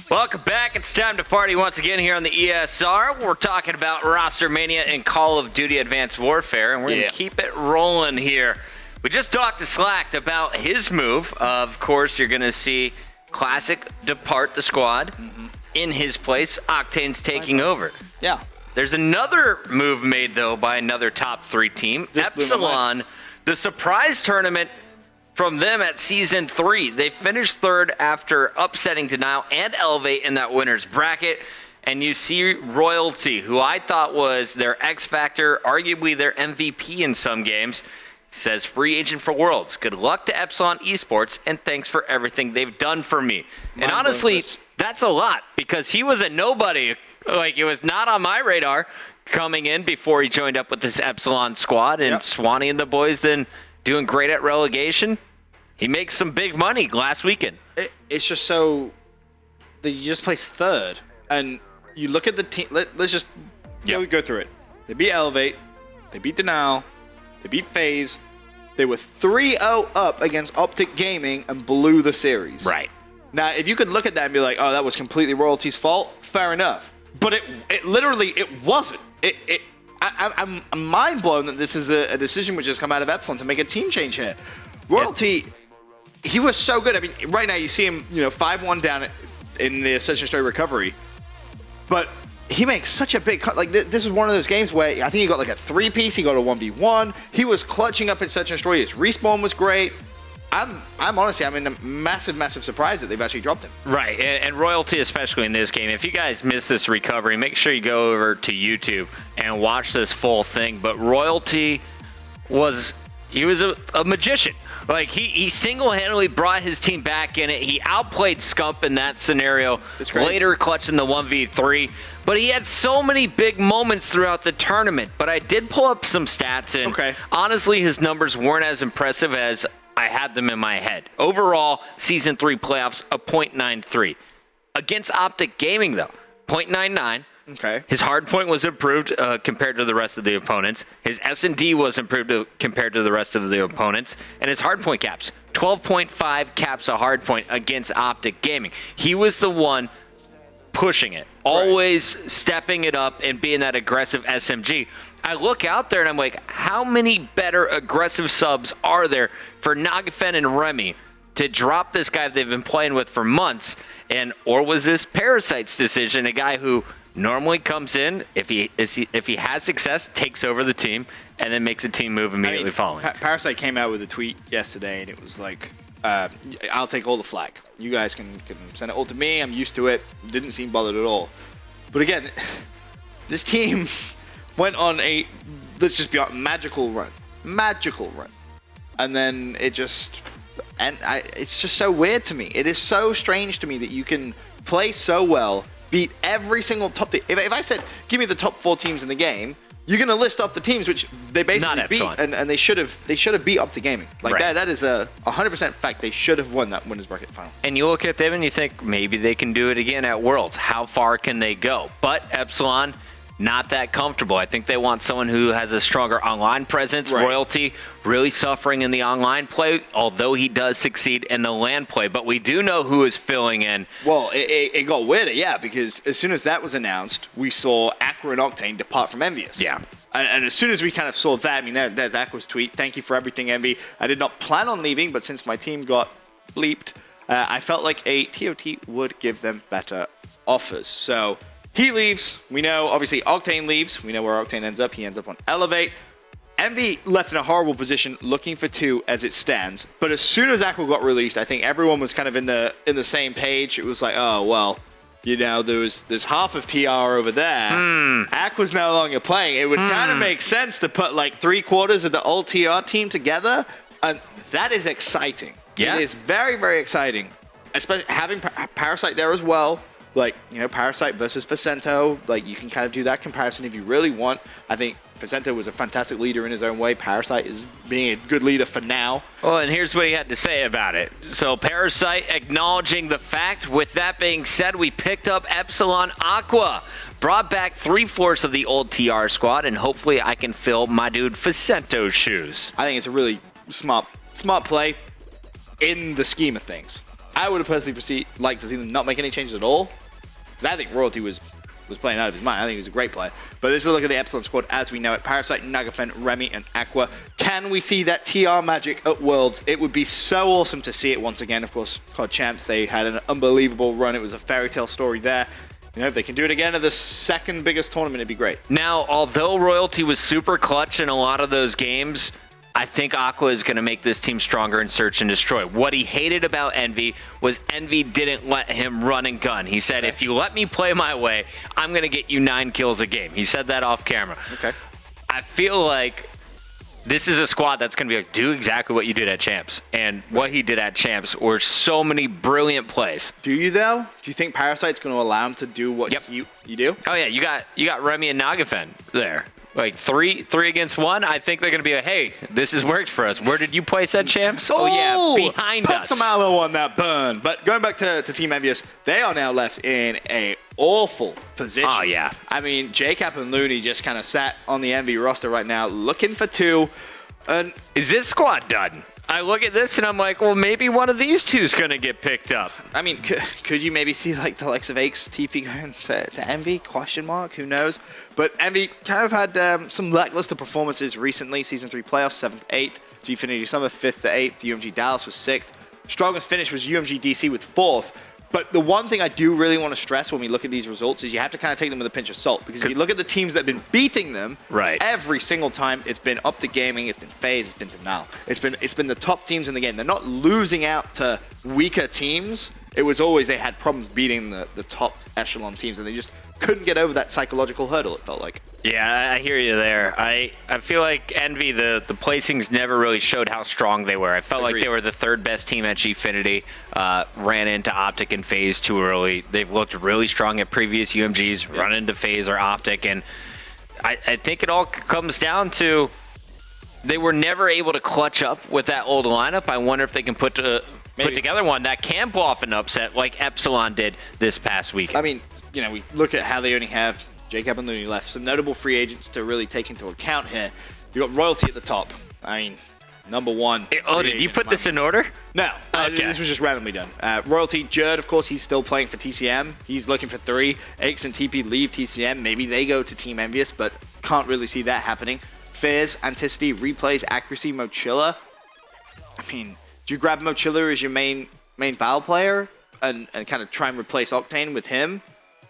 Welcome back. It's time to party once again here on the ESR. We're talking about Rostermania and Call of Duty Advanced Warfare, and we're going to keep it rolling here. We just talked to Slacked about his move. Of course, you're going to see Classic depart the squad. In his place, Octane's taking over. Yeah. There's another move made, though, by another top 3 team. Epsilon, the surprise tournament from them at Season 3. They finished 3rd after upsetting Denial and Elevate in that winner's bracket. And you see Royalty, who I thought was their X Factor, arguably their MVP in some games, says free agent for Worlds. Good luck to Epsilon eSports, and thanks for everything they've done for me. And honestly, that's a lot, because he was a nobody. Like, it was not on my radar coming in before he joined up with this Epsilon squad. And Swanee and the boys then doing great at relegation. He makes some big money last weekend. It's just so that you just placed 3rd, and you look at the team. Let's just go through it. They beat Elevate, they beat Denial, they beat FaZe. They were 3-0 up against Optic Gaming and blew the series. Right. Now, if you could look at that and be like, "Oh, that was completely Royalty's fault," fair enough. But it literally wasn't. I'm mind blown that this is a decision which has come out of Epsilon to make a team change here. Royalty. He was so good. I mean, right now you see him, 5-1 down in the Ascension Story recovery. But he makes such a big cut. Like, this is one of those games where I think he got like a 3-piece. He got a 1v1. He was clutching up in Ascension Story. His respawn was great. I'm honestly in a massive surprise that they've actually dropped him. Right, and Royalty, especially in this game. If you guys missed this recovery, make sure you go over to YouTube and watch this full thing. But Royalty was a magician. Like, he single-handedly brought his team back in it. He outplayed Scump in that scenario, later clutching the 1v3. But he had so many big moments throughout the tournament. But I did pull up some stats, and honestly, his numbers weren't as impressive as I had them in my head. Overall, Season 3 playoffs, a .93. Against Optic Gaming, though, .99. Okay. His hard point was improved compared to the rest of the opponents. His S&D was improved compared to the rest of the opponents. And his hard point caps, 12.5 caps a hard point against Optic Gaming. He was the one pushing it, always stepping it up and being that aggressive SMG. I look out there and I'm like, how many better aggressive subs are there for Nagafen and Remy to drop this guy they've been playing with for months? Or was this Parasite's decision, a guy who normally comes in, if he has success, takes over the team, and then makes a team move immediately following? Parasite came out with a tweet yesterday, and it was like, I'll take all the flack. You guys can send it all to me. I'm used to it. Didn't seem bothered at all. But again, this team went on a, let's just be honest, magical run. And then it's just so weird to me. It is so strange to me that you can play so well, beat every single top team. If I said, give me the top 4 teams in the game, you're going to list off the teams which they basically beat, and they should have beat Optic Gaming. Like, that is a 100% fact. They should have won that winners bracket final. And you look at them and you think, maybe they can do it again at Worlds. How far can they go? But Epsilon, not that comfortable. I think they want someone who has a stronger online presence. Royalty really suffering in the online play, although he does succeed in the LAN play. But we do know who is filling in. Well, it got weirder, because as soon as that was announced, we saw Aqua and Octane depart from Envious. Yeah. And as soon as we kind of saw that, I mean, there's Aqua's tweet. Thank you for everything, Envy. I did not plan on leaving, but since my team got bleeped, I felt like a TOT would give them better offers. So he leaves. We know, obviously, Octane leaves. We know where Octane ends up. He ends up on Elevate. Envy left in a horrible position, looking for 2 as it stands. But as soon as Aqua got released, I think everyone was kind of in the same page. It was like, oh, well, there's half of TR over there. Aqua's no longer playing. It would kind of make sense to put like 3/4 of the old TR team together. And that is exciting. Yeah. It is very, very exciting. Especially having Parasite there as well. Like, Parasite versus Vicento, like, you can kind of do that comparison if you really want. I think Vicento was a fantastic leader in his own way. Parasite is being a good leader for now. Well, and here's what he had to say about it. So Parasite acknowledging the fact. With that being said, we picked up Epsilon Aqua, brought back 3/4 of the old TR squad, and hopefully I can fill my dude Vicento's shoes. I think it's a really smart play in the scheme of things. I would have personally liked to see them not make any changes at all. Because I think Royalty was playing out of his mind. I think he was a great player. But this is a look at the Epsilon squad as we know it. Parasite, Nagafen, Remy, and Aqua. Can we see that TR magic at Worlds? It would be so awesome to see it once again. Of course, COD Champs, they had an unbelievable run. It was a fairy tale story there. You know, if they can do it again at the second biggest tournament, it'd be great. Now, although Royalty was super clutch in a lot of those games, I think Aqua is going to make this team stronger in Search and Destroy. What he hated about Envy was Envy didn't let him run and gun. He said, if you let me play my way, I'm going to get you 9 kills a game. He said that off camera. Okay. I feel like this is a squad that's going to be like, do exactly what you did at Champs. And what he did at Champs were so many brilliant plays. Do you, though? Do you think Parasite's going to allow him to do what you do? Oh, yeah. You got Remy and Nagafen there. Like three against one. I think they're going to be like, hey, this has worked for us. Where did you place at Champs? Oh, yeah, behind put us. Put some ammo on that burn. But going back to Team Envious, they are now left in a awful position. Oh, yeah. I mean, JCap and Looney just kind of sat on the Envy roster right now looking for 2. And is this squad done? I look at this and I'm like, well, maybe one of these two is going to get picked up. I mean, could you maybe see like the likes of Aches TP going to Envy? Question mark. Who knows? But Envy kind of had some lackluster performances recently. Season 3 playoffs, 7th, 8th. Gfinity Summer, 5th to 8th. UMG Dallas was 6th. Strongest finish was UMG DC with 4th. But the one thing I do really want to stress when we look at these results is you have to kind of take them with a pinch of salt. Because if you look at the teams that have been beating them, every single time it's been Optic Gaming, it's been FaZe, it's been Denial. It's been the top teams in the game. They're not losing out to weaker teams. It was always they had problems beating the top echelon teams, and they just couldn't get over that psychological hurdle, it felt like. Yeah, I hear you there. I feel like Envy, the placings never really showed how strong they were. I felt like they were the 3rd best team at Gfinity. Ran into Optic and FaZe too early. They've looked really strong at previous UMGs, run into FaZe or Optic, and I think it all comes down to they were never able to clutch up with that old lineup. I wonder if they can put together one that can pull off an upset like Epsilon did this past week. I mean, you know, we look at how they only have JCap and Looney left. Some notable free agents to really take into account here. You got Royalty at the top. I mean, number 1. Oh, did you put this in order? No. Okay. This was just randomly done. Royalty, Jerd, of course, he's still playing for TCM. He's looking for 3. Aches and TP leave TCM. Maybe they go to Team Envious, but can't really see that happening. Fairs, Anticity, Replays, Accuracy, Mochilla. I mean, do you grab Mochilla as your main Val player and kind of try and replace Octane with him?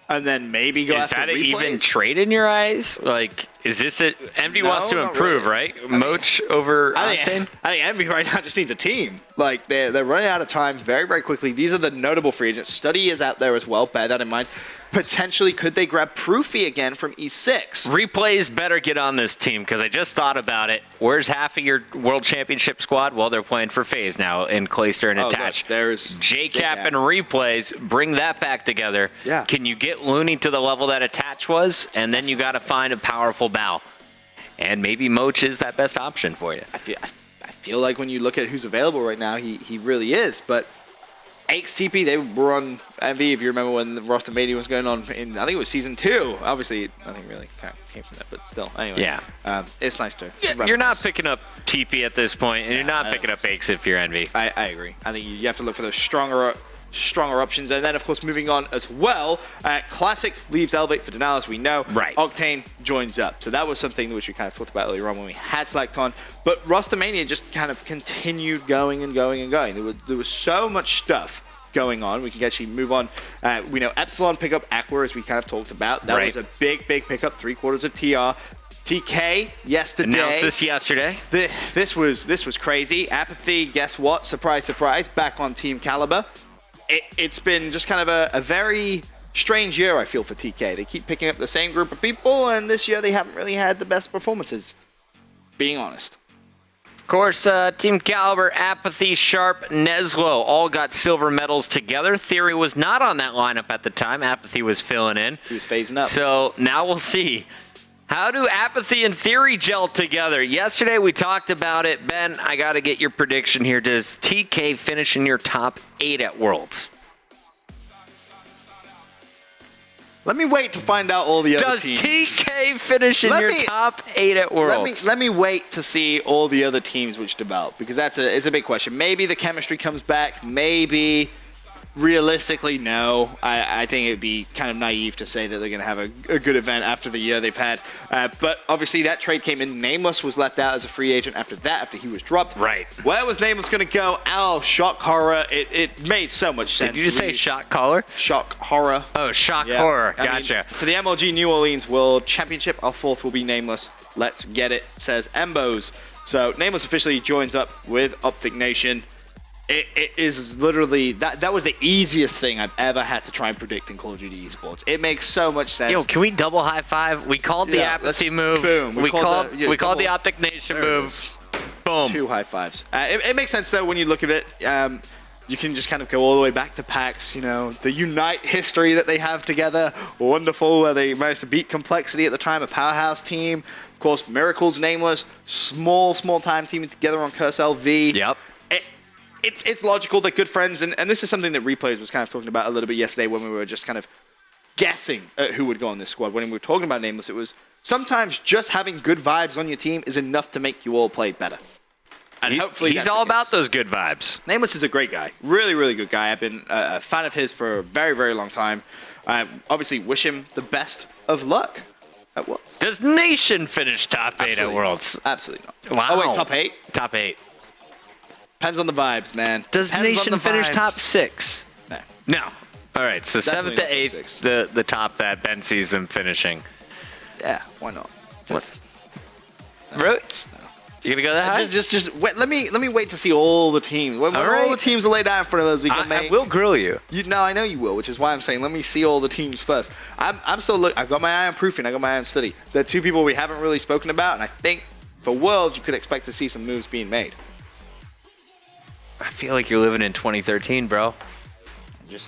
And then maybe go after Replays? Is that an even trade in your eyes? Like, is this it? Envy wants to improve, really. right? Moch over Octane? I think Envy right now just needs a team. Like, they're running out of time very, very quickly. These are the notable free agents. Study is out there as well. Bear that in mind. Potentially, could they grab Proofy again from E6? Replays better get on this team, because I just thought about it. Where's half of your World Championship squad? Well, they're playing for FaZe now in Clayster and Attach. There's JCap and Replays. Bring that back together. Yeah. Can you get Looney to the level that Attach was? And then you got to find a powerful bow. And maybe Moch is that best option for you. I feel like when you look at who's available right now, he really is. But Aches TP, they were on Envy, if you remember when the Rostermania was going on in, I think it was Season 2. Obviously, nothing really came from that, but still. Anyway, yeah. It's nice to You're not picking up TP at this point, and you're not picking up Aches if you're Envy. I agree. I think you have to look for those stronger options. And then, of course, moving on as well, Classic leaves Elevate for Denial, as we know. Right. Octane joins up. So that was something which we kind of talked about earlier on when we had Select on. But Rostermania just kind of continued going and going and going. There was so much stuff going on. We can actually move on. We know Epsilon pick up Aqua, as we kind of talked about. That was a big pickup, 3/4 of TR. TK yesterday. Announced this yesterday. This was crazy. Apathy, guess what? Surprise, surprise. Back on Team Caliber. It's been just kind of a very strange year, I feel, for TK. They keep picking up the same group of people, and this year they haven't really had the best performances, being honest. Of course, Team Caliber, Apathy, Sharp, Neslo all got silver medals together. Theory was not on that lineup at the time. Apathy was filling in. He was phasing up. So now we'll see. How do Apathy and Theory gel together? Yesterday we talked about it. Ben, I got to get your prediction here. Does TK finish in your top 8 at Worlds? Let me wait to find out all the other teams. Does TK finish in your top 8 at Worlds? Let me wait to see all the other teams which develop, because it's a big question. Maybe the chemistry comes back. Maybe Realistically, no. I think it would be kind of naive to say that they're going to have a good event after the year they've had. But obviously, that trade came in. Nameless was left out as a free agent after that, after he was dropped. Right. Where was Nameless going to go? Oh, shock horror. It made so much sense. Did you just say shock collar? Shock horror. Oh, shock horror. I mean, Gotcha. for the MLG New Orleans World Championship, our fourth will be Nameless. Let's get it, says Embos. So Nameless officially joins up with Optic Nation. It is literally, that was the easiest thing I've ever had to try and predict in Call of Duty esports. It makes so much sense. Yo, can we double high five? We called the Apathy move. Boom. We called the Optic Nation move. Boom. 2 high fives. It makes sense though when you look at it. You can just kind of go all the way back to PAX, the Unite history that they have together. Wonderful, where they managed to beat Complexity at the time, a powerhouse team. Of course, Miracle's Nameless, small time teaming together on Curse LV. Yep. It's logical, they're good friends, and this is something that Replays was kind of talking about a little bit yesterday when we were just kind of guessing at who would go on this squad. When we were talking about Nameless, it was sometimes just having good vibes on your team is enough to make you all play better. And hopefully he's all about those good vibes. Nameless is a great guy. Really, really good guy. I've been a fan of his for a very, very long time. I obviously wish him the best of luck at Worlds. Does Nation finish top 8 at Worlds? Absolutely not. Wow. Oh, wait, top 8? Top 8. Depends on the vibes, man. Does Nation finish top 6? No. No. All right, so Definitely 7th to 8th, the top that Ben sees them finishing. Yeah, why not? What? Roots? You gonna go that high? Just wait, let me wait to see all the teams. When all the teams are laid out in front of us, we can make. I will grill you. No, I know you will, which is why I'm saying let me see all the teams first. I'm still looking. I've got my eye on Proofing. I got my eye on Study. There are 2 people we haven't really spoken about, and I think for Worlds you could expect to see some moves being made. I feel like you're living in 2013, bro. I'm just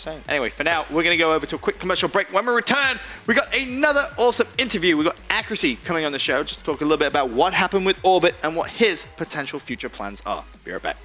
saying. Anyway, for now, we're going to go over to a quick commercial break. When we return, we got another awesome interview. We got Accuracy coming on the show just to talk a little bit about what happened with Orbit and what his potential future plans are. Be right back.